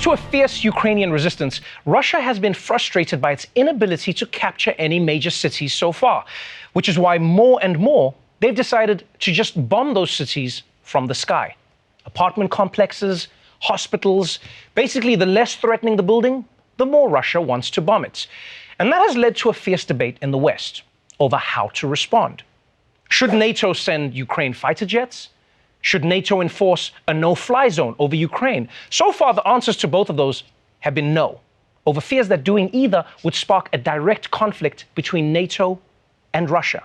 to a fierce Ukrainian resistance, Russia has been frustrated by its inability to capture any major cities so far, which is why more and more they've decided to just bomb those cities from the sky. Apartment complexes, hospitals, basically the less threatening the building, the more Russia wants to bomb it. And that has led to a fierce debate in the West over how to respond. Should NATO send Ukraine fighter jets? Should NATO enforce a no-fly zone over Ukraine? So far, the answers to both of those have been no, over fears that doing either would spark a direct conflict between NATO and Russia.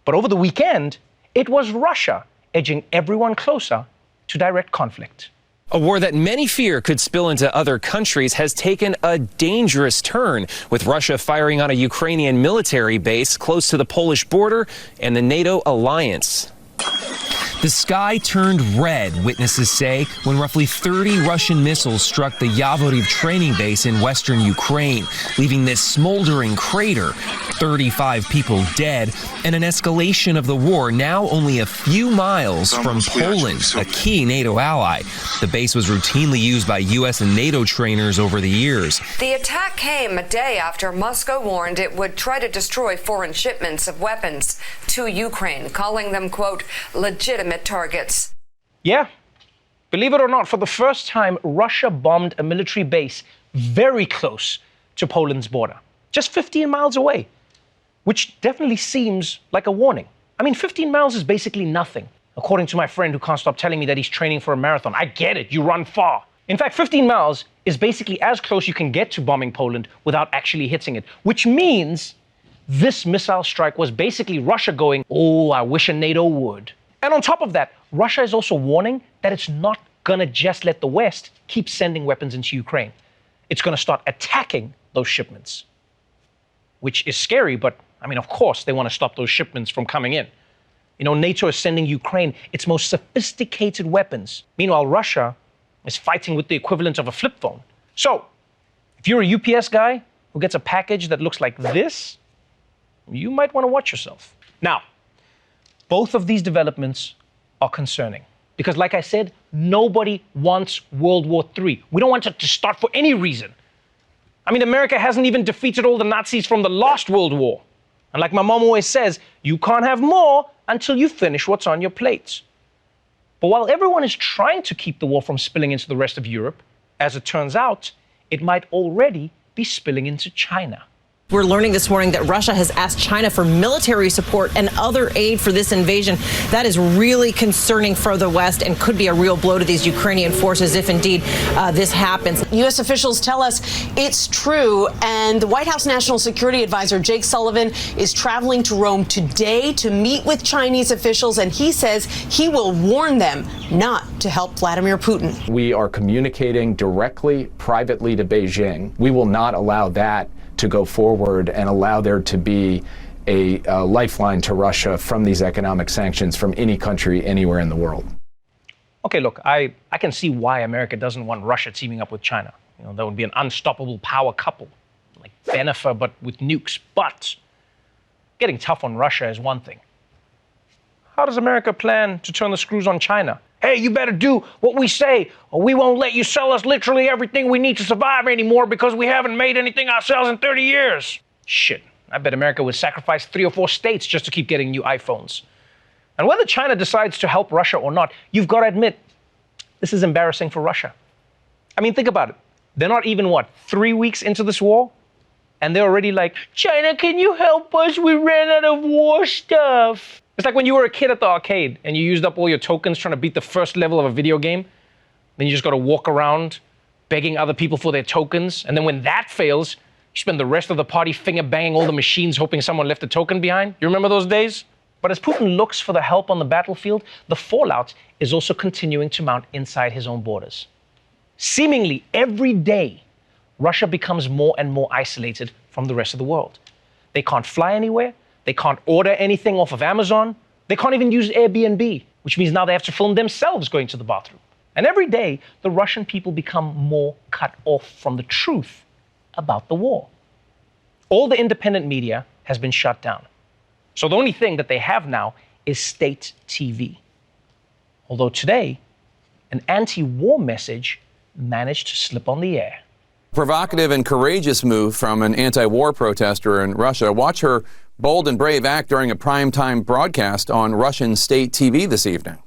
But over the weekend, it was Russia edging everyone closer to direct conflict. A war that many fear could spill into other countries has taken a dangerous turn, with Russia firing on a Ukrainian military base close to the Polish border and the NATO alliance. The sky turned red, witnesses say, when roughly 30 Russian missiles struck the Yavoriv training base in western Ukraine, leaving this smoldering crater, 35 people dead, and an escalation of the war now only a few miles from Poland, a key NATO ally. The base was routinely used by U.S. and NATO trainers over the years. The attack came a day after Moscow warned it would try to destroy foreign shipments of weapons to Ukraine, calling them, quote, legitimate targets. Yeah, believe it or not, for the first time, Russia bombed a military base very close to Poland's border, just 15 miles away, which definitely seems like a warning. I mean, 15 miles is basically nothing, according to my friend who can't stop telling me that he's training for a marathon. I get it, you run far. In fact, 15 miles is basically as close you can get to bombing Poland without actually hitting it, which means this missile strike was basically Russia going, oh, I wish a NATO would. And on top of that, Russia is also warning that it's not going to just let the West keep sending weapons into Ukraine. It's going to start attacking those shipments, which is scary, but I mean, of course, they want to stop those shipments from coming in. You know, NATO is sending Ukraine its most sophisticated weapons. Meanwhile, Russia is fighting with the equivalent of a flip phone. So, if you're a UPS guy who gets a package that looks like this, you might want to watch yourself. Now, both of these developments are concerning because, like I said, nobody wants World War III. We don't want it to start for any reason. I mean, America hasn't even defeated all the Nazis from the last World War. And like my mom always says, you can't have more until you finish what's on your plate. But while everyone is trying to keep the war from spilling into the rest of Europe, as it turns out, it might already be spilling into China. We're learning this morning that Russia has asked China for military support and other aid for this invasion. That is really concerning for the West and could be a real blow to these Ukrainian forces if indeed this happens. U.S. officials tell us it's true, and the White House National Security Advisor Jake Sullivan is traveling to Rome today to meet with Chinese officials, and he says he will warn them not to help Vladimir Putin. We are communicating directly, privately to Beijing. We will not allow that to go forward and allow there to be a lifeline to Russia from these economic sanctions from any country anywhere in the world. Okay, look, I can see why America doesn't want Russia teaming up with China. You know, that would be an unstoppable power couple, like Benefer, but with nukes. But getting tough on Russia is one thing. How does America plan to turn the screws on China? Hey, you better do what we say, or we won't let you sell us literally everything we need to survive anymore because we haven't made anything ourselves in 30 years. Shit, I bet America would sacrifice 3 or 4 states just to keep getting new iPhones. And whether China decides to help Russia or not, you've got to admit, this is embarrassing for Russia. I mean, think about it. They're not even, 3 weeks into this war? And they're already like, China, can you help us? We ran out of war stuff. It's like when you were a kid at the arcade and you used up all your tokens trying to beat the first level of a video game. Then you just got to walk around begging other people for their tokens. And then when that fails, you spend the rest of the party finger banging all the machines hoping someone left a token behind. You remember those days? But as Putin looks for the help on the battlefield, the fallout is also continuing to mount inside his own borders. Seemingly every day, Russia becomes more and more isolated from the rest of the world. They can't fly anywhere. They can't order anything off of Amazon. They can't even use Airbnb, which means now they have to film themselves going to the bathroom. And every day, the Russian people become more cut off from the truth about the war. All the independent media has been shut down. So the only thing that they have now is state TV. Although today, an anti-war message managed to slip on the air. Provocative and courageous move from an anti-war protester in Russia. Watch her bold and brave act during a primetime broadcast on Russian state TV this evening.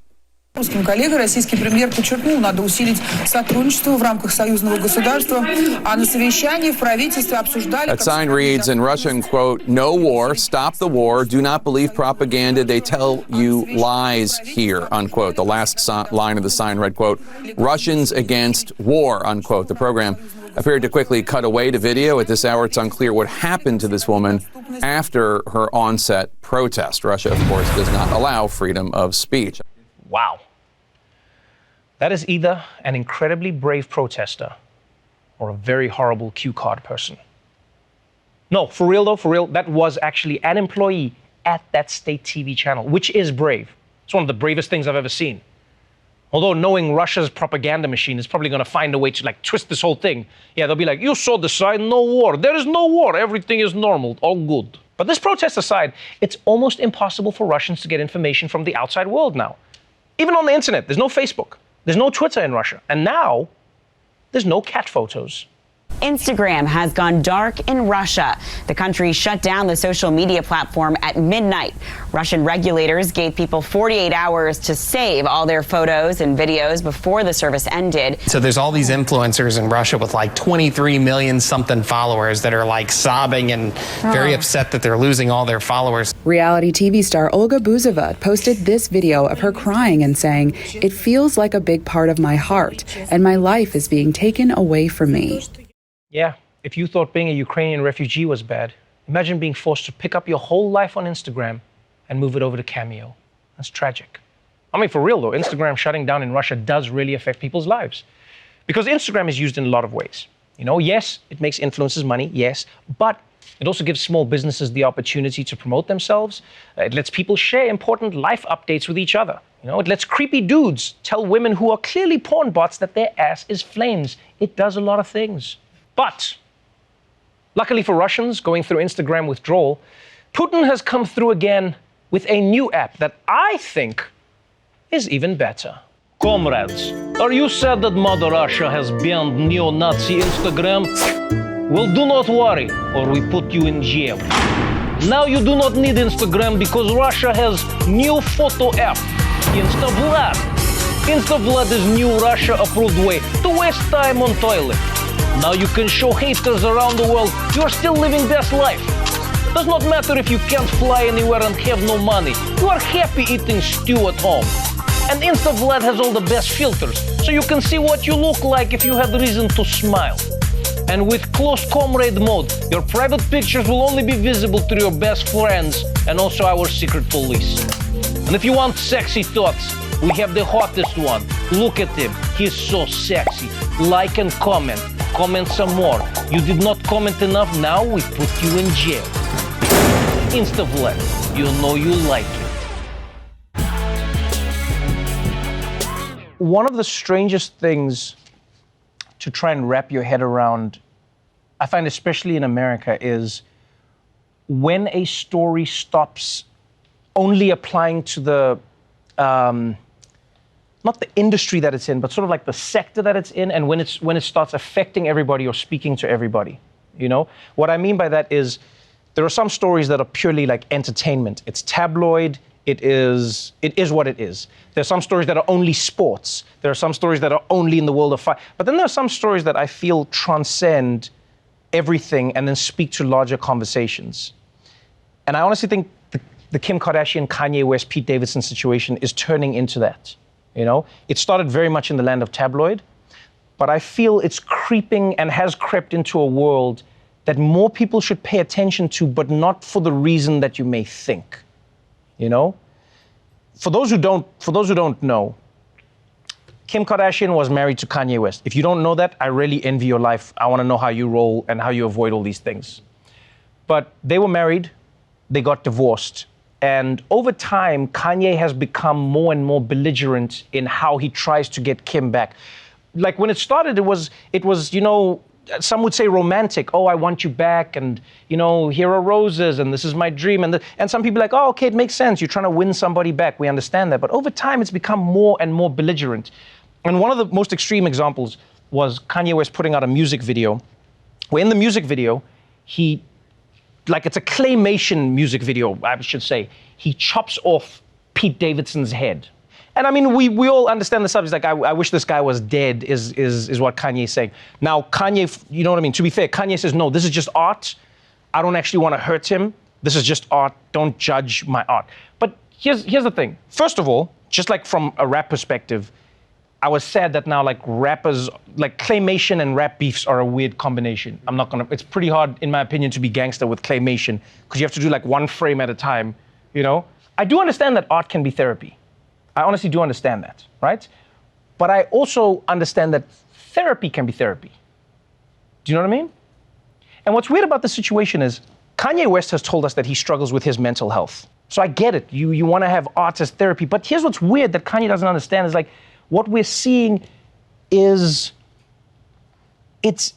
Коллегой российский премьер подчеркнул, надо усилить сотрудничество в рамках союзного государства, а на совещании в правительстве обсуждали... That sign reads in Russian, quote, "No war, stop the war, do not believe propaganda, they tell you lies here," unquote. The last line of the sign read, quote, "Russians against war," unquote. The program appeared to quickly cut away to video. At this hour, it's unclear what happened to this woman after her on-set protest. Russia, of course, does not allow freedom of speech. Wow. That is either an incredibly brave protester or a very horrible cue card person. No, for real though, for real, that was actually an employee at that state TV channel, which is brave. It's one of the bravest things I've ever seen. Although knowing Russia's propaganda machine is probably going to find a way to twist this whole thing. Yeah, they'll be like, you saw the sign, no war. There is no war. Everything is normal, all good. But this protest aside, it's almost impossible for Russians to get information from the outside world now. Even on the internet, there's no Facebook, there's no Twitter in Russia, and now there's no cat photos. Instagram has gone dark in Russia. The country shut down the social media platform at midnight. Russian regulators gave people 48 hours to save all their photos and videos before the service ended. So there's all these influencers in Russia with 23 million something followers that are sobbing and very upset that they're losing all their followers. Reality TV star Olga Buzova posted this video of her crying and saying, "It feels like a big part of my heart, and my life is being taken away from me." Yeah, if you thought being a Ukrainian refugee was bad, imagine being forced to pick up your whole life on Instagram and move it over to Cameo. That's tragic. I mean, for real though, Instagram shutting down in Russia does really affect people's lives. Because Instagram is used in a lot of ways. Yes, it makes influencers money, yes, but it also gives small businesses the opportunity to promote themselves. It lets people share important life updates with each other. It lets creepy dudes tell women who are clearly porn bots that their ass is flames. It does a lot of things. But luckily for Russians going through Instagram withdrawal, Putin has come through again with a new app that I think is even better. Comrades, are you sad that Mother Russia has banned neo-Nazi Instagram? Well, do not worry, or we put you in jail. Now you do not need Instagram because Russia has new photo app, InstaVlad. InstaVlad is new Russia-approved way to waste time on toilet. Now you can show haters around the world you are still living best life. Does not matter if you can't fly anywhere and have no money. You are happy eating stew at home. And InstaVlad has all the best filters, so you can see what you look like if you had reason to smile. And with close comrade mode, your private pictures will only be visible to your best friends and also our secret police. And if you want sexy thoughts, we have the hottest one. Look at him, he's so sexy. Like and comment. Comment some more. You did not comment enough, now we put you in jail. InstaVlad, you know you like it. One of the strangest things to try and wrap your head around, I find especially in America, is when a story stops only applying to the not the industry that it's in, but sort of like the sector that it's in, and when it starts affecting everybody or speaking to everybody. What I mean by that is there are some stories that are purely like entertainment. It's tabloid. It is what it is. There's some stories that are only sports. There are some stories that are only in the world of fight. But then there are some stories that I feel transcend everything and then speak to larger conversations. And I honestly think the Kim Kardashian, Kanye West, Pete Davidson situation is turning into that. It started very much in the land of tabloid, but I feel it's creeping and has crept into a world that more people should pay attention to, but not for the reason that you may think. For those who don't know, Kim Kardashian was married to Kanye West. If you don't know that, I really envy your life. I want to know how you roll and how you avoid all these things. But they were married, they got divorced. And over time, Kanye has become more and more belligerent in how he tries to get Kim back. Like when it started, it was, some would say romantic. Oh, I want you back, and here are roses, and this is my dream. And some people are like, oh, okay, it makes sense. You're trying to win somebody back. We understand that. But over time, it's become more and more belligerent. And one of the most extreme examples was Kanye West putting out a music video, where in the music video, it's a claymation music video, I should say. He chops off Pete Davidson's head. And I mean, we all understand the subject. Like, I wish this guy was dead is what Kanye is saying. Now, Kanye, you know what I mean? To be fair, Kanye says, no, this is just art. I don't actually want to hurt him. This is just art. Don't judge my art. But here's the thing. First of all, just like from a rap perspective, I was sad that now like rappers, like claymation and rap beefs are a weird combination. It's pretty hard, in my opinion, to be gangster with claymation because you have to do like one frame at a time, you know? I do understand that art can be therapy. I honestly do understand that, right? But I also understand that therapy can be therapy. Do you know what I mean? And what's weird about the situation is Kanye West has told us that he struggles with his mental health. So I get it. You want to have art as therapy. But here's what's weird that Kanye doesn't understand is like what we're seeing is it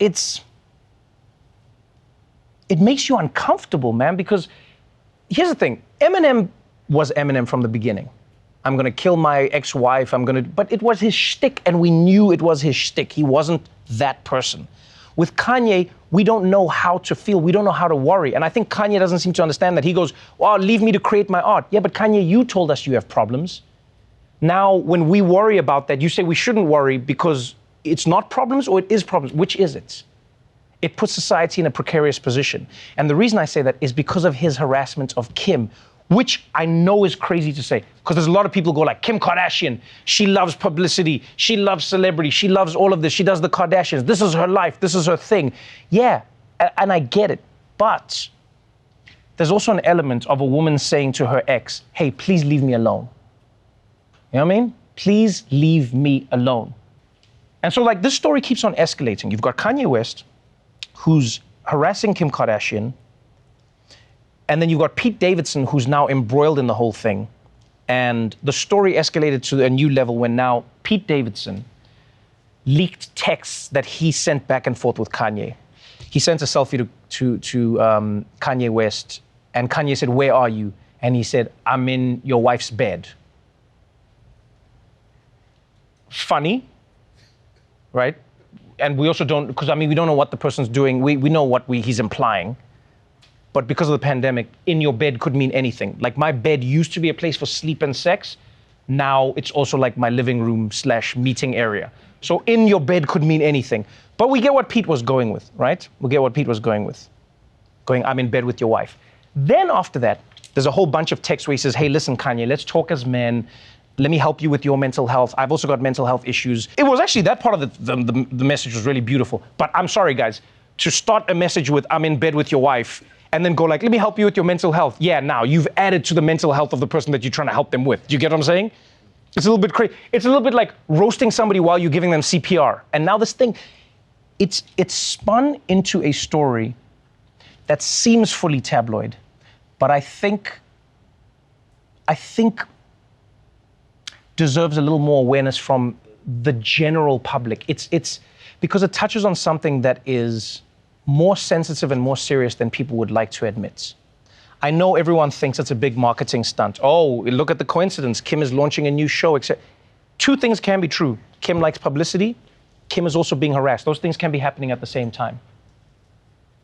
makes you uncomfortable, man, because here's the thing. Eminem was Eminem from the beginning. I'm going to kill my ex-wife, but it was his shtick, and we knew it was his shtick. He wasn't that person. With Kanye, we don't know how to feel. We don't know how to worry. And I think Kanye doesn't seem to understand that. He goes, well, leave me to create my art. Yeah, but Kanye, you told us you have problems. Now, when we worry about that, you say we shouldn't worry because it's not problems or it is problems. Which is it? It puts society in a precarious position. And the reason I say that is because of his harassment of Kim, which I know is crazy to say, because there's a lot of people who go like, Kim Kardashian, she loves publicity, she loves celebrity, she loves all of this, she does the Kardashians, this is her life, this is her thing. Yeah, and I get it, but there's also an element of a woman saying to her ex, hey, please leave me alone. You know what I mean? Please leave me alone. And so like this story keeps on escalating. You've got Kanye West, who's harassing Kim Kardashian, and then you've got Pete Davidson, who's now embroiled in the whole thing. And the story escalated to a new level when now Pete Davidson leaked texts that he sent back and forth with Kanye. He sent a selfie to Kanye West, and Kanye said, where are you? And he said, I'm in your wife's bed. Funny, right? And we also don't, because I mean, we don't know what the person's doing. We know what he's implying. But because of the pandemic, in your bed could mean anything. Like my bed used to be a place for sleep and sex. Now it's also like my living room / meeting area. So in your bed could mean anything. But we get what Pete was going with, right? We get what Pete was going with. I'm in bed with your wife. Then after that, there's a whole bunch of texts where he says, hey, listen, Kanye, let's talk as men. Let me help you with your mental health. I've also got mental health issues. It was actually, that part of the message was really beautiful. But I'm sorry, guys, to start a message with, I'm in bed with your wife, and then go like, let me help you with your mental health. Yeah, now you've added to the mental health of the person that you're trying to help them with. Do you get what I'm saying? It's a little bit crazy. It's a little bit like roasting somebody while you're giving them CPR. And now this thing, it's spun into a story that seems fully tabloid, but I think deserves a little more awareness from the general public. It's because it touches on something that is more sensitive and more serious than people would like to admit. I know everyone thinks it's a big marketing stunt. Oh, look at the coincidence. Kim is launching a new show, etc. Two things can be true. Kim likes publicity. Kim is also being harassed. Those things can be happening at the same time.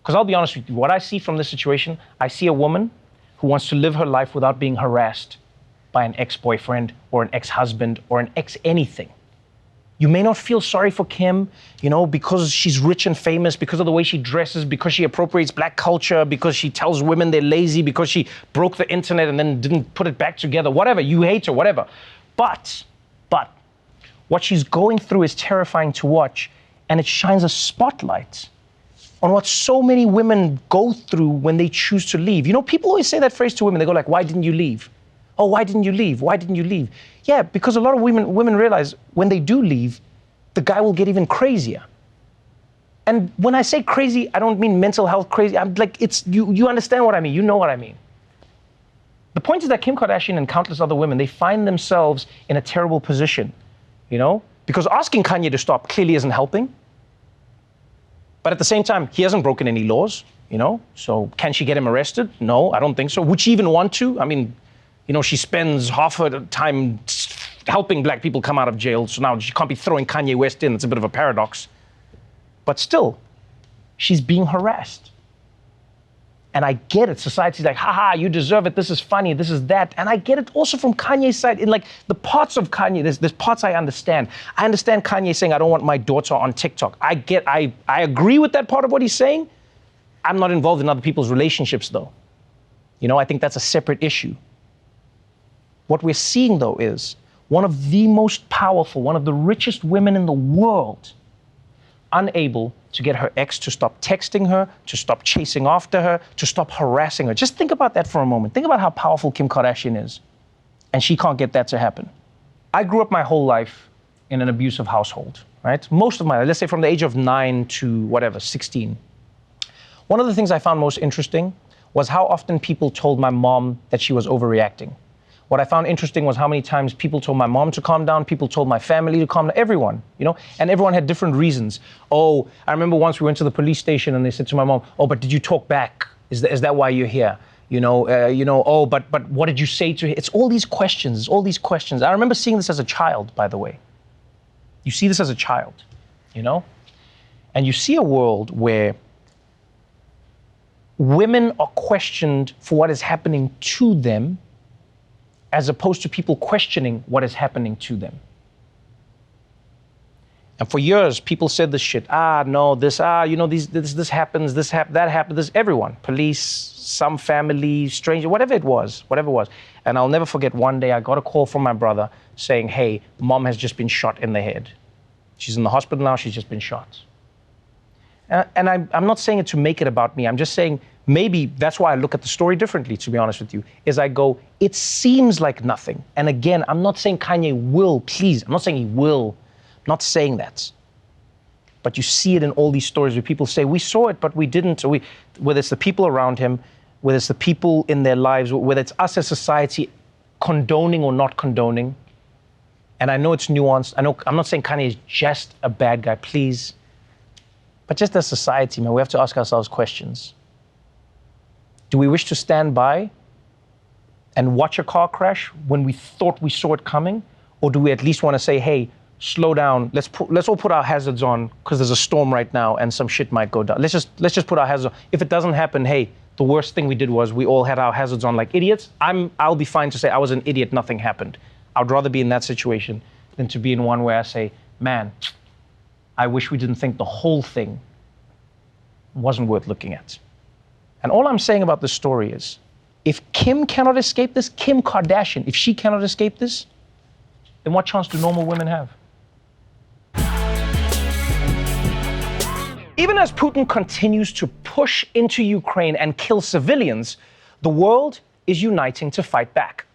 Because I'll be honest with you, what I see from this situation, I see a woman who wants to live her life without being harassed by an ex-boyfriend or an ex-husband or an ex-anything. You may not feel sorry for Kim, because she's rich and famous, because of the way she dresses, because she appropriates black culture, because she tells women they're lazy, because she broke the internet and then didn't put it back together, whatever, you hate her, whatever. But what she's going through is terrifying to watch, and it shines a spotlight on what so many women go through when they choose to leave. People always say that phrase to women. They go like, why didn't you leave? Oh, why didn't you leave? Why didn't you leave? Yeah, because a lot of women realize when they do leave, the guy will get even crazier. And when I say crazy, I don't mean mental health crazy. I'm like, you understand what I mean. You know what I mean. The point is that Kim Kardashian and countless other women, they find themselves in a terrible position, because asking Kanye to stop clearly isn't helping. But at the same time, he hasn't broken any laws, so can she get him arrested? No, I don't think so. Would she even want to? I mean, she spends half her time helping black people come out of jail, so now she can't be throwing Kanye West in. It's a bit of a paradox. But still, she's being harassed. And I get it. Society's like, haha, you deserve it. This is funny. This is that. And I get it also from Kanye's side. In like the parts of Kanye, there's parts I understand. I understand Kanye saying, I don't want my daughter on TikTok. I agree with that part of what he's saying. I'm not involved in other people's relationships though. You know, I think that's a separate issue. What we're seeing though is one of the most powerful, one of the richest women in the world, unable to get her ex to stop texting her, to stop chasing after her, to stop harassing her. Just think about that for a moment. Think about how powerful Kim Kardashian is. And she can't get that to happen. I grew up my whole life in an abusive household, right? Most of my life, let's say from the age of 9 to 16. One of the things I found most interesting was how often people told my mom that she was overreacting. What I found interesting was how many times people told my mom to calm down, people told my family to calm down, everyone, you know, and everyone had different reasons. Oh, I remember once we went to the police station and they said to my mom, oh, but did you talk back? Is that why you're here? Oh, but what did you say to her? It's all these questions, I remember seeing this as a child, by the way. You see this as a child, you know? And you see a world where women are questioned for what is happening to them as opposed to people questioning what is happening to them. And for years, people said this shit, this happens, that happens, this, everyone, police, some family, stranger, whatever it was. And I'll never forget one day I got a call from my brother saying, hey, mom has just been shot in the head. She's in the hospital now, she's just been shot. And I'm not saying it to make it about me, I'm just saying, maybe that's why I look at the story differently, to be honest with you, is I go, it seems like nothing. And again, I'm not saying Kanye will, please, I'm not saying he will, I'm not saying that. But you see it in all these stories where people say, we saw it, but we didn't. Whether it's the people around him, whether it's the people in their lives, whether it's us as society condoning or not condoning. And I know it's nuanced. I'm not saying Kanye is just a bad guy, please. But just as society, man, we have to ask ourselves questions. Do we wish to stand by and watch a car crash when we thought we saw it coming? Or do we at least want to say, hey, slow down, let's all put our hazards on because there's a storm right now and some shit might go down. Let's just put our hazards on. If it doesn't happen, hey, the worst thing we did was we all had our hazards on like idiots. I'll be fine to say I was an idiot, nothing happened. I'd rather be in that situation than to be in one where I say, man, I wish we didn't think the whole thing wasn't worth looking at. And all I'm saying about this story is, if Kim cannot escape this, Kim Kardashian, if she cannot escape this, then what chance do normal women have? Even as Putin continues to push into Ukraine and kill civilians, the world is uniting to fight back.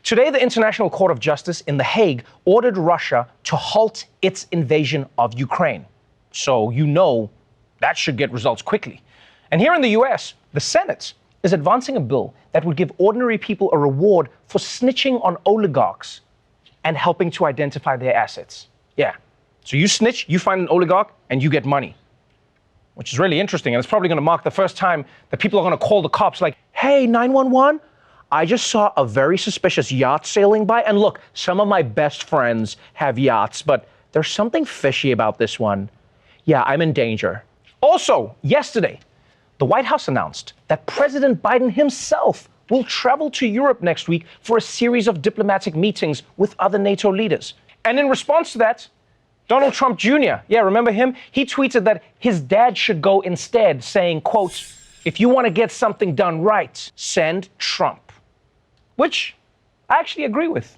Today, the International Court of Justice in The Hague ordered Russia to halt its invasion of Ukraine. So you know that should get results quickly. And here in the US, the Senate is advancing a bill that would give ordinary people a reward for snitching on oligarchs and helping to identify their assets. Yeah. So you snitch, you find an oligarch, and you get money, which is really interesting. And it's probably going to mark the first time that people are going to call the cops like, hey, 911, I just saw a very suspicious yacht sailing by. And look, some of my best friends have yachts, but there's something fishy about this one. Yeah, I'm in danger. Also, yesterday, the White House announced that President Biden himself will travel to Europe next week for a series of diplomatic meetings with other NATO leaders. And in response to that, Donald Trump Jr., yeah, remember him? He tweeted that his dad should go instead, saying, quote, if you want to get something done right, send Trump. Which I actually agree with.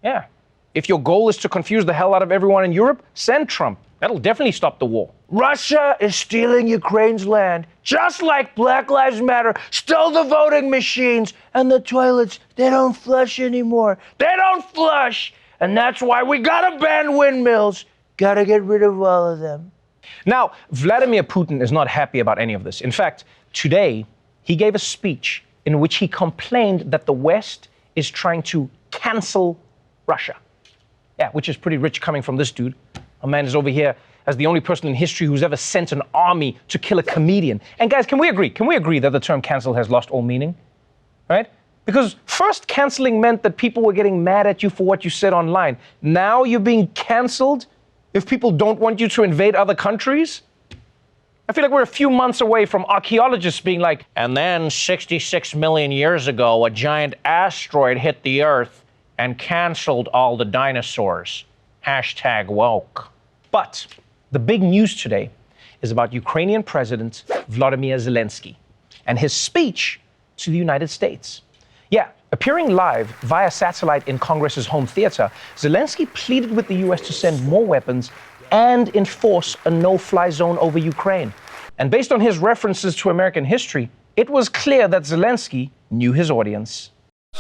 Yeah. If your goal is to confuse the hell out of everyone in Europe, send Trump. That'll definitely stop the war. Russia is stealing Ukraine's land, just like Black Lives Matter stole the voting machines and the toilets. They don't flush anymore. They don't flush. And that's why we gotta ban windmills. Gotta get rid of all of them. Now, Vladimir Putin is not happy about any of this. In fact, today, he gave a speech in which he complained that the West is trying to cancel Russia. Yeah, which is pretty rich coming from this dude. A man is over here as the only person in history who's ever sent an army to kill a comedian. And guys, can we agree? Can we agree that the term cancel has lost all meaning? Right? Because first canceling meant that people were getting mad at you for what you said online. Now you're being canceled if people don't want you to invade other countries? I feel like we're a few months away from archaeologists being like, and then 66 million years ago, a giant asteroid hit the Earth and canceled all the dinosaurs. #woke. But the big news today is about Ukrainian President Volodymyr Zelenskyy and his speech to the United States. Yeah, appearing live via satellite in Congress's home theater, Zelenskyy pleaded with the U.S. to send more weapons and enforce a no-fly zone over Ukraine. And based on his references to American history, it was clear that Zelenskyy knew his audience.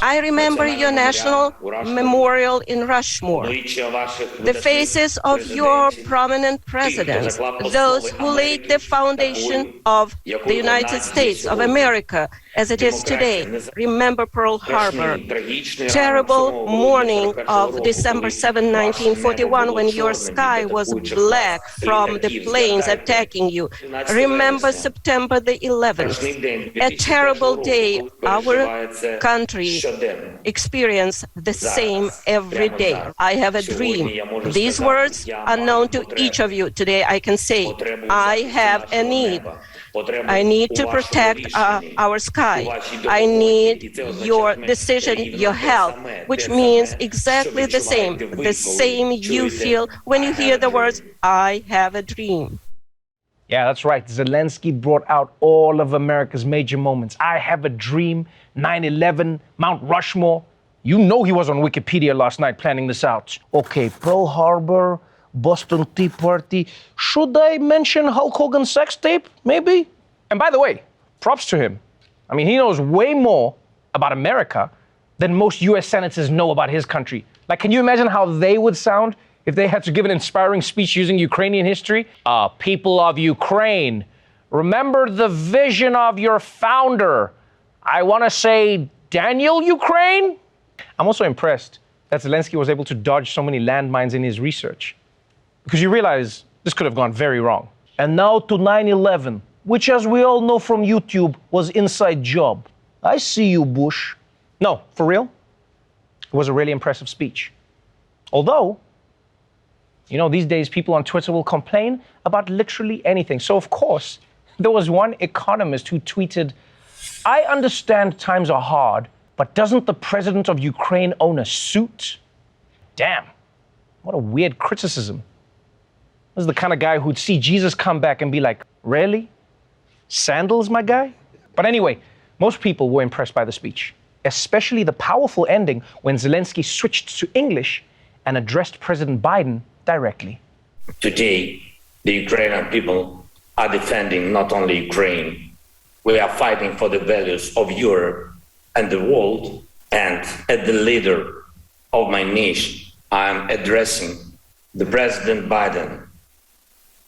I remember your national memorial in Rushmore, the faces of your prominent presidents, those who laid the foundation of the United States of America as it is today. Remember Pearl Harbor, terrible morning of December 7, 1941, when your sky was black from the planes attacking you. Remember September the 11th, a terrible day. Our country experience the same every day. I have a dream. These words are known to each of you. Today I can say, I have a need. I need to protect our sky. I need your decision, your help, which means exactly the same you feel when you hear the words, I have a dream. Yeah, that's right. Zelenskyy brought out all of America's major moments. I have a dream, 9/11, Mount Rushmore. You know he was on Wikipedia last night planning this out. Okay, Pearl Harbor, Boston Tea Party. Should I mention Hulk Hogan's sex tape? Maybe? And by the way, props to him. I mean, he knows way more about America than most US senators know about his country. Like, can you imagine how they would sound if they had to give an inspiring speech using Ukrainian history? People of Ukraine, remember the vision of your founder. I want to say Daniel Ukraine? I'm also impressed that Zelenskyy was able to dodge so many landmines in his research. Because you realize this could have gone very wrong. And now to 9/11, which, as we all know from YouTube, was inside job. I see you, Bush. No, for real, it was a really impressive speech. Although, you know, these days people on Twitter will complain about literally anything. So, of course, there was one economist who tweeted, I understand times are hard, but doesn't the president of Ukraine own a suit? Damn, what a weird criticism. This is the kind of guy who'd see Jesus come back and be like, really? Sandals, my guy? But anyway, most people were impressed by the speech, especially the powerful ending when Zelenskyy switched to English and addressed President Biden directly. Today, the Ukrainian people are defending not only Ukraine, we are fighting for the values of Europe and the world. And as the leader of my nation, I am addressing the President Biden.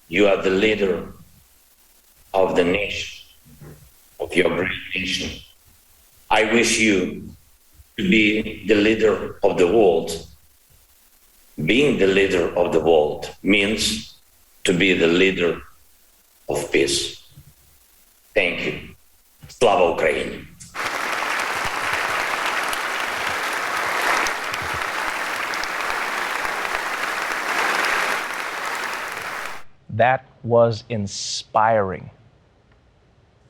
You are the leader of the nation, of your great nation. I wish you to be the leader of the world. Being the leader of the world means to be the leader of peace. Thank you. Slava Ukraini. That was inspiring.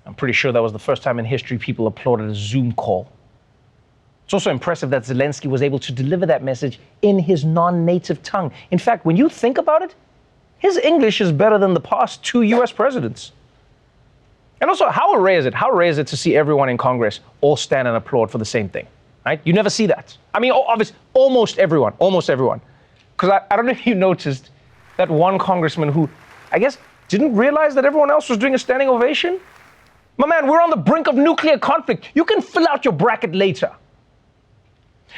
I'm pretty sure that was the first time in history people applauded a Zoom call. It's also impressive that Zelenskyy was able to deliver that message in his non-native tongue. In fact, when you think about it, his English is better than the past 2 US presidents. And also, how rare is it? How rare is it to see everyone in Congress all stand and applaud for the same thing, right? You never see that. I mean, obviously, almost everyone. Because I don't know if you noticed that one congressman who, I guess, didn't realize that everyone else was doing a standing ovation. My man, we're on the brink of nuclear conflict. You can fill out your bracket later.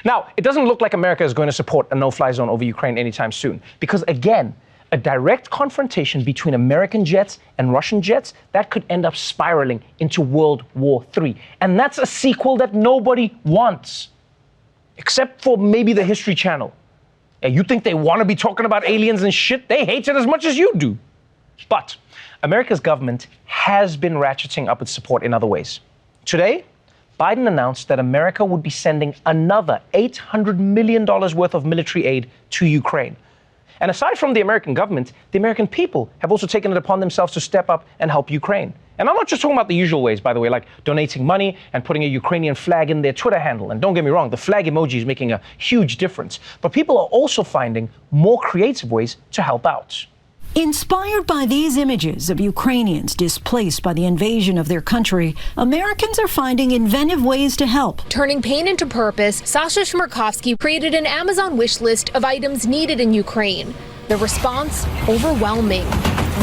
Now, it doesn't look like America is going to support a no-fly zone over Ukraine anytime soon. Because again, a direct confrontation between American jets and Russian jets, that could end up spiraling into World War III. And that's a sequel that nobody wants. Except for maybe the History Channel. Yeah, you think they want to be talking about aliens and shit? They hate it as much as you do. But America's government has been ratcheting up its support in other ways. Today, Biden announced that America would be sending another $800 million worth of military aid to Ukraine. And aside from the American government, the American people have also taken it upon themselves to step up and help Ukraine. And I'm not just talking about the usual ways, by the way, like donating money and putting a Ukrainian flag in their Twitter handle. And don't get me wrong, the flag emoji is making a huge difference. But people are also finding more creative ways to help out. Inspired by these images of Ukrainians displaced by the invasion of their country, Americans are finding inventive ways to help. Turning pain into purpose, Sasha Shmerkovsky created an Amazon wish list of items needed in Ukraine. The response, overwhelming.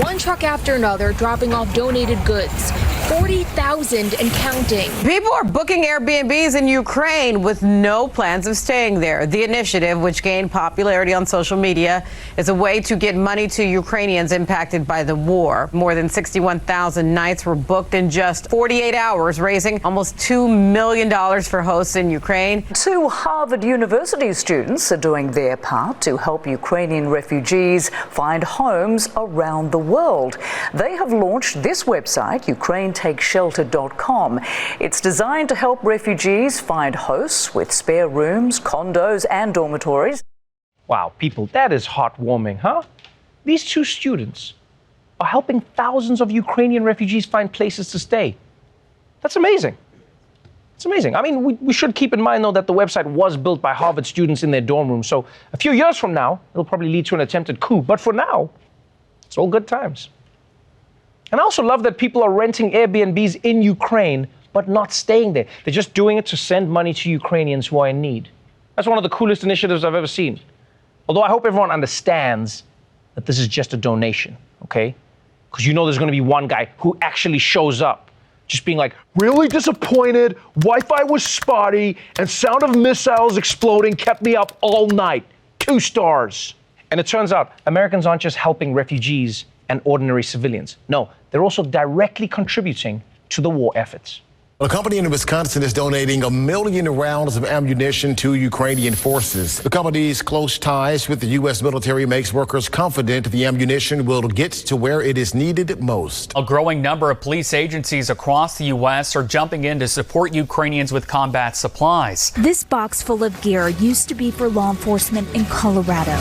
One truck after another dropping off donated goods, 40,000 and counting. People are booking Airbnbs in Ukraine with no plans of staying there. The initiative, which gained popularity on social media, is a way to get money to Ukrainians impacted by the war. More than 61,000 nights were booked in just 48 hours, raising almost $2 million for hosts in Ukraine. 2 Harvard University students are doing their part to help Ukrainian refugees find homes around the world. They have launched this website, UkraineTakesShelter.com. It's designed to help refugees find hosts with spare rooms, condos, and dormitories. Wow, people, that is heartwarming, huh? These 2 students are helping thousands of Ukrainian refugees find places to stay. That's amazing. It's amazing. I mean, we should keep in mind, though, that the website was built by Harvard students in their dorm room. So a few years from now, it'll probably lead to an attempted coup. But for now, it's all good times. And I also love that people are renting Airbnbs in Ukraine, but not staying there. They're just doing it to send money to Ukrainians who are in need. That's one of the coolest initiatives I've ever seen. Although I hope everyone understands that this is just a donation, okay? Because you know there's going to be one guy who actually shows up, just being like, really disappointed, Wi-Fi was spotty, and sound of missiles exploding kept me up all night. 2 stars. And it turns out Americans aren't just helping refugees and ordinary civilians. No, they're also directly contributing to the war efforts. A company in Wisconsin is donating 1 million rounds of ammunition to Ukrainian forces. The company's close ties with the U.S. military makes workers confident the ammunition will get to where it is needed most. A growing number of police agencies across the U.S. are jumping in to support Ukrainians with combat supplies. This box full of gear used to be for law enforcement in Colorado.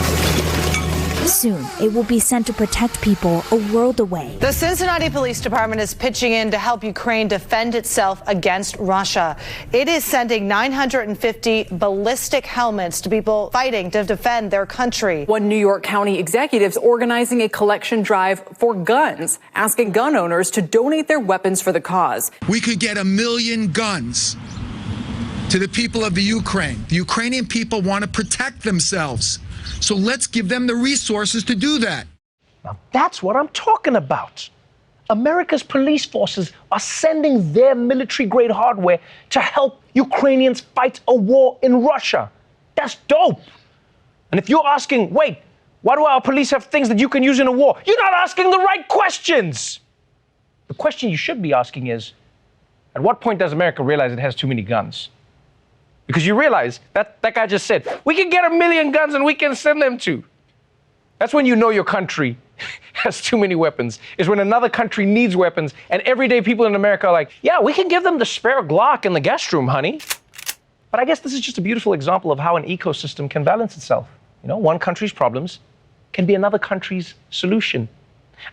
Soon, it will be sent to protect people a world away. The Cincinnati Police Department is pitching in to help Ukraine defend itself against Russia. It is sending 950 ballistic helmets to people fighting to defend their country. One New York County executive's organizing a collection drive for guns, asking gun owners to donate their weapons for the cause. We could get 1 million guns to the people of the Ukraine. The Ukrainian people want to protect themselves. So let's give them the resources to do that. Now that's what I'm talking about. America's police forces are sending their military-grade hardware to help Ukrainians fight a war in Russia. That's dope. And if you're asking, wait, why do our police have things that you can use in a war? You're not asking the right questions. The question you should be asking is, at what point does America realize it has too many guns? Because you realize that guy just said, we can get 1 million guns and we can send them to. That's when you know your country has too many weapons, is when another country needs weapons and everyday people in America are like, yeah, we can give them the spare Glock in the guest room, honey. But I guess this is just a beautiful example of how an ecosystem can balance itself. You know, one country's problems can be another country's solution.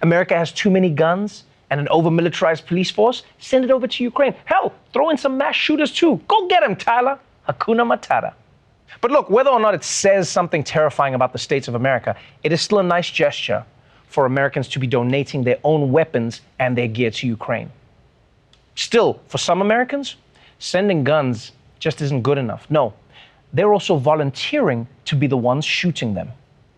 America has too many guns and an over-militarized police force, send it over to Ukraine. Hell, throw in some mass shooters too. Go get them, Tyler. Hakuna Matata. But look, whether or not it says something terrifying about the states of America, it is still a nice gesture for Americans to be donating their own weapons and their gear to Ukraine. Still, for some Americans, sending guns just isn't good enough. No, they're also volunteering to be the ones shooting them.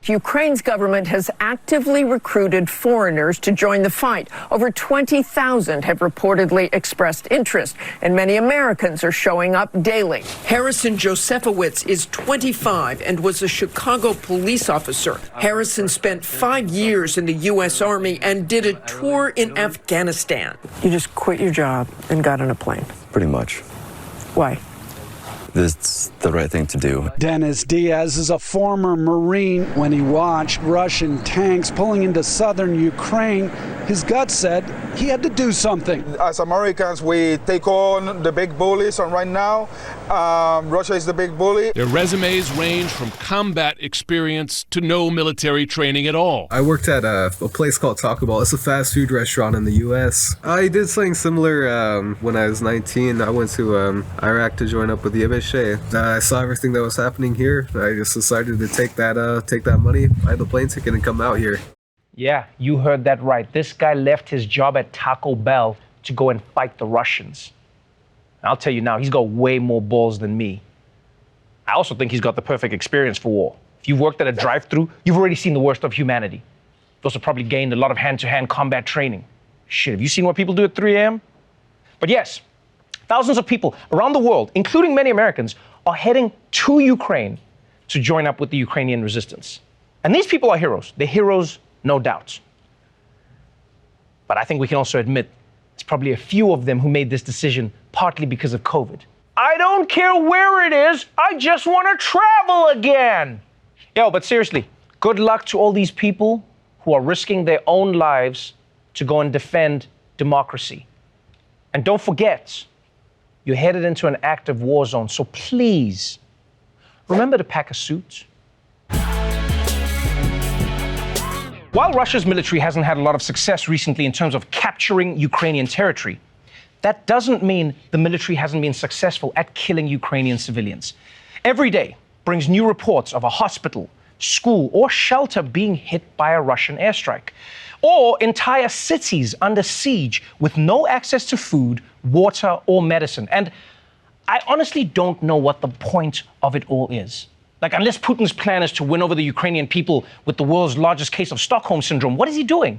Ukraine's government has actively recruited foreigners to join the fight. Over 20,000 have reportedly expressed interest, and many Americans are showing up daily. Harrison Josephowitz is 25 and was a Chicago police officer. Harrison spent 5 years in the U.S. Army and did a tour in Afghanistan. You just quit your job and got on a plane. Pretty much. Why? it's the right thing to do. Dennis Diaz is a former Marine. When he watched Russian tanks pulling into southern Ukraine, his gut said he had to do something. As Americans, we take on the big bullies, and right now, Russia is the big bully. Their resumes range from combat experience to no military training at all. I worked at a place called Taco Bell. It's a fast food restaurant in the U.S. I did something similar when I was 19. I went to Iraq to join up with the Yeveshe. I saw everything that was happening here. I just decided to take that money, buy the plane ticket, and come out here. Yeah, you heard that right. This guy left his job at Taco Bell to go and fight the Russians. I'll tell you now, he's got way more balls than me. I also think he's got the perfect experience for war. If you've worked at a drive-thru, you've already seen the worst of humanity. You've also probably gained a lot of hand-to-hand combat training. Shit, have you seen what people do at 3 a.m.? But yes, thousands of people around the world, including many Americans, are heading to Ukraine to join up with the Ukrainian resistance. And these people are heroes. They're heroes, no doubt. But I think we can also admit there's probably a few of them who made this decision partly because of COVID. I don't care where it is, I just want to travel again. Yo, but seriously, good luck to all these people who are risking their own lives to go and defend democracy. And don't forget, you're headed into an active war zone, so please, remember to pack a suit. While Russia's military hasn't had a lot of success recently in terms of capturing Ukrainian territory, that doesn't mean the military hasn't been successful at killing Ukrainian civilians. Every day brings new reports of a hospital, school, or shelter being hit by a Russian airstrike, or entire cities under siege with no access to food, water, or medicine. And I honestly don't know what the point of it all is. Like, unless Putin's plan is to win over the Ukrainian people with the world's largest case of Stockholm syndrome, what is he doing?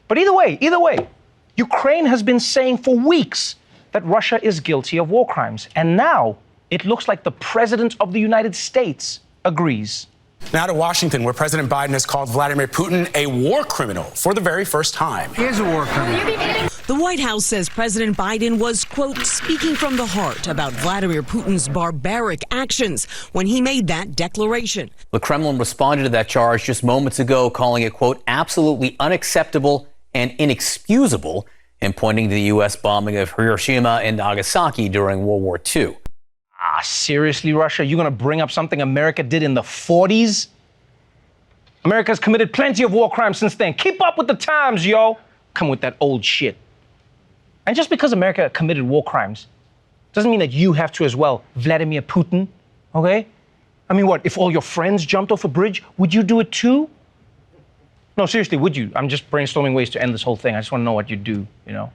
But either way, Ukraine has been saying for weeks that Russia is guilty of war crimes. And now it looks like the President of the United States agrees. Now to Washington, where President Biden has called Vladimir Putin a war criminal for the very first time. He is a war criminal. The White House says President Biden was, quote, speaking from the heart about Vladimir Putin's barbaric actions when he made that declaration. The Kremlin responded to that charge just moments ago, calling it, quote, absolutely unacceptable and inexcusable, and pointing to the U.S. bombing of Hiroshima and Nagasaki during World War II. Seriously, Russia? You're going to bring up something America did in the 40s? America's committed plenty of war crimes since then. Keep up with the times, yo. Come with that old shit. And just because America committed war crimes doesn't mean that you have to as well, Vladimir Putin, okay? I mean, what, if all your friends jumped off a bridge, would you do it too? No, seriously, would you? I'm just brainstorming ways to end this whole thing. I just want to know what you'd do, you know?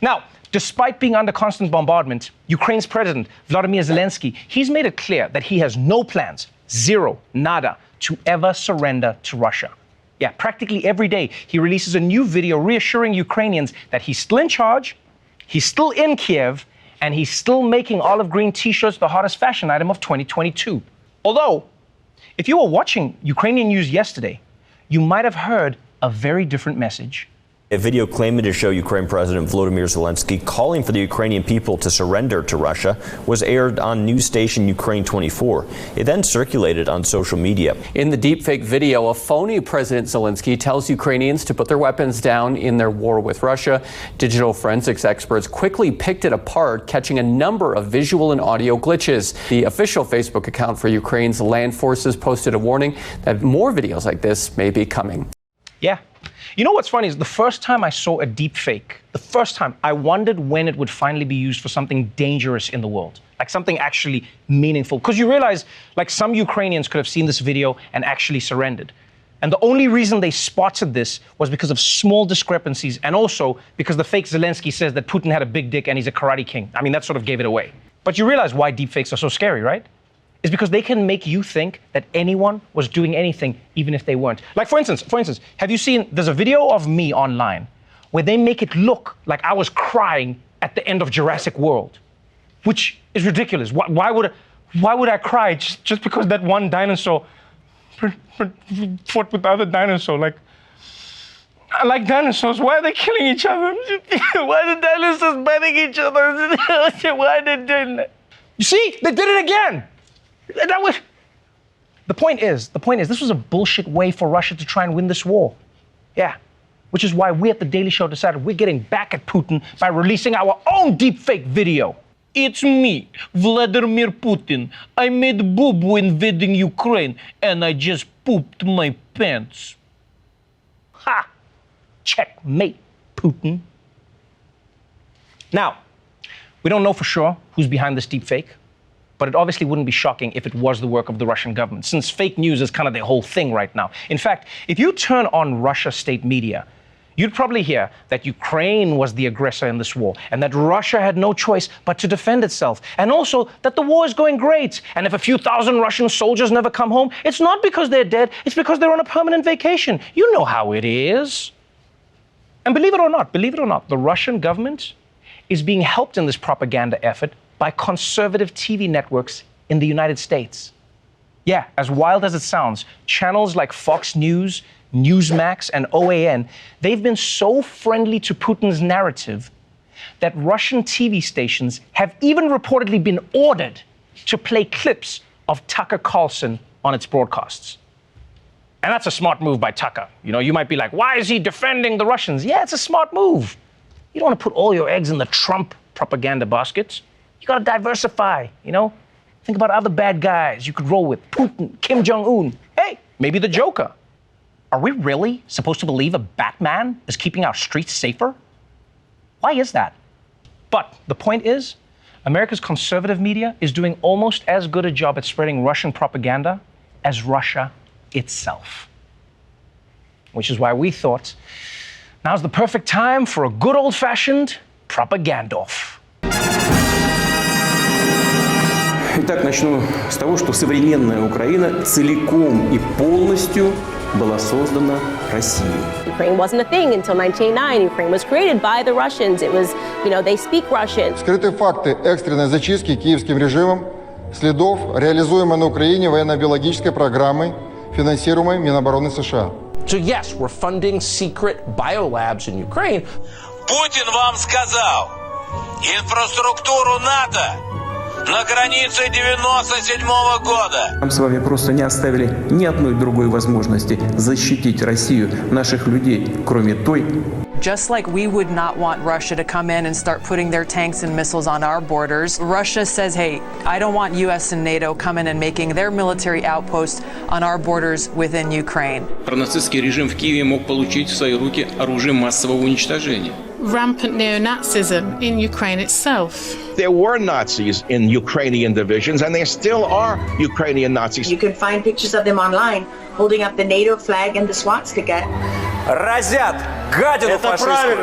Now, despite being under constant bombardment, Ukraine's president, Vladimir Zelenskyy, he's made it clear that he has no plans, zero, nada, to ever surrender to Russia. Yeah, practically every day, he releases a new video reassuring Ukrainians that he's still in charge, he's still in Kiev, and he's still making olive green t-shirts the hottest fashion item of 2022. Although, if you were watching Ukrainian news yesterday, you might have heard a very different message. A video claiming to show Ukraine President Volodymyr Zelenskyy calling for the Ukrainian people to surrender to Russia was aired on news station Ukraine 24. It then circulated on social media. In the deepfake video, a phony President Zelenskyy tells Ukrainians to put their weapons down in their war with Russia. Digital forensics experts quickly picked it apart, catching a number of visual and audio glitches. The official Facebook account for Ukraine's land forces posted a warning that more videos like this may be coming. Yeah. You know what's funny is the first time I saw a deepfake, I wondered when it would finally be used for something dangerous in the world, like something actually meaningful. Because you realize, like, some Ukrainians could have seen this video and actually surrendered. And the only reason they spotted this was because of small discrepancies, and also because the fake Zelenskyy says that Putin had a big dick and he's a karate king. I mean, that sort of gave it away. But you realize why deepfakes are so scary, right? Is because they can make you think that anyone was doing anything, even if they weren't. Like, for instance, have you seen, there's a video of me online where they make it look like I was crying at the end of Jurassic World, which is ridiculous. Why would I cry just because that one dinosaur fought with the other dinosaur? Like, I like dinosaurs. Why are they killing each other? Why are the dinosaurs biting each other? Why are they doing that? You see, they did it again. The point is, this was a bullshit way for Russia to try and win this war. Yeah, which is why we at The Daily Show decided we're getting back at Putin by releasing our own deepfake video. It's me, Vladimir Putin. I made boo-boo invading Ukraine, and I just pooped my pants. Ha! Checkmate, Putin. Now, we don't know for sure who's behind this deepfake, but it obviously wouldn't be shocking if it was the work of the Russian government, since fake news is kind of their whole thing right now. In fact, if you turn on Russia state media, you'd probably hear that Ukraine was the aggressor in this war, and that Russia had no choice but to defend itself, and also that the war is going great, and if a few thousand Russian soldiers never come home, it's not because they're dead, it's because they're on a permanent vacation. You know how it is. And believe it or not, the Russian government is being helped in this propaganda effort by conservative TV networks in the United States. Yeah, as wild as it sounds, channels like Fox News, Newsmax, and OAN, they've been so friendly to Putin's narrative that Russian TV stations have even reportedly been ordered to play clips of Tucker Carlson on its broadcasts. And that's a smart move by Tucker. You know, you might be like, why is he defending the Russians? Yeah, it's a smart move. You don't want to put all your eggs in the Trump propaganda baskets. You got to diversify, you know? Think about other bad guys you could roll with. Putin, Kim Jong-un. Hey, maybe the Joker. Are we really supposed to believe a Batman is keeping our streets safer? Why is that? But the point is, America's conservative media is doing almost as good a job at spreading Russian propaganda as Russia itself. Which is why we thought, now's the perfect time for a good old-fashioned propaganda-off. Итак, начну с того, что современная Украина целиком и полностью была создана Россией. Ukraine wasn't a thing until 1909. Ukraine was created by the Russians. It was, they speak Russian. Скрыты факты экстренной зачистки киевским режимом следов, реализуемой на Украине военно-биологической программой, финансируемой Минобороны США. So yes, we're funding secret biolabs in Ukraine. Путин вам сказал, инфраструктуру НАТО на границе 97-го года. Нам с вами просто не оставили ни одной другой возможности защитить Россию, наших людей, кроме той. Just like we would not want Russia to come in and start putting their tanks and missiles on our borders, Russia says, hey, I don't want US and NATO coming and making their military outposts on our borders within Ukraine. Пронацистский режим в Киеве мог получить в свои руки оружие массового уничтожения. Rampant neo-Nazism in Ukraine itself. There were Nazis in Ukrainian divisions, and there still are Ukrainian Nazis. You can find pictures of them online holding up the NATO flag and the swastika. Разят гадину фашистскую.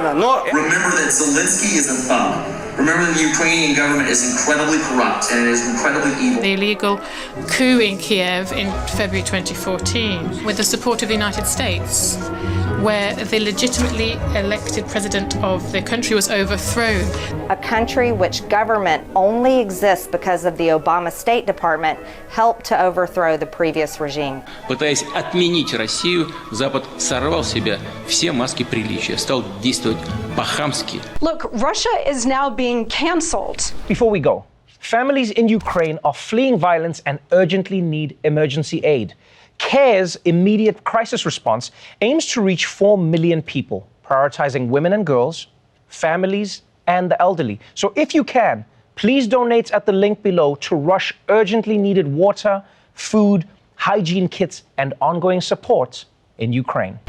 Remember that Zelenskyy is a thug. Remember that the Ukrainian government is incredibly corrupt and it is incredibly evil. The illegal coup in Kiev in February 2014 with the support of the United States, where the legitimately elected president of the country was overthrown. A country which government only exists because of the Obama State Department helped to overthrow the previous regime. Пытаясь отменить Россию, Запад сорвал с себя все маски приличия, стал действовать по-хамски. Look, Russia is now being canceled. Before we go, families in Ukraine are fleeing violence and urgently need emergency aid. CARE's immediate crisis response aims to reach 4 million people, prioritizing women and girls, families, and the elderly. So if you can, please donate at the link below to rush urgently needed water, food, hygiene kits, and ongoing support in Ukraine.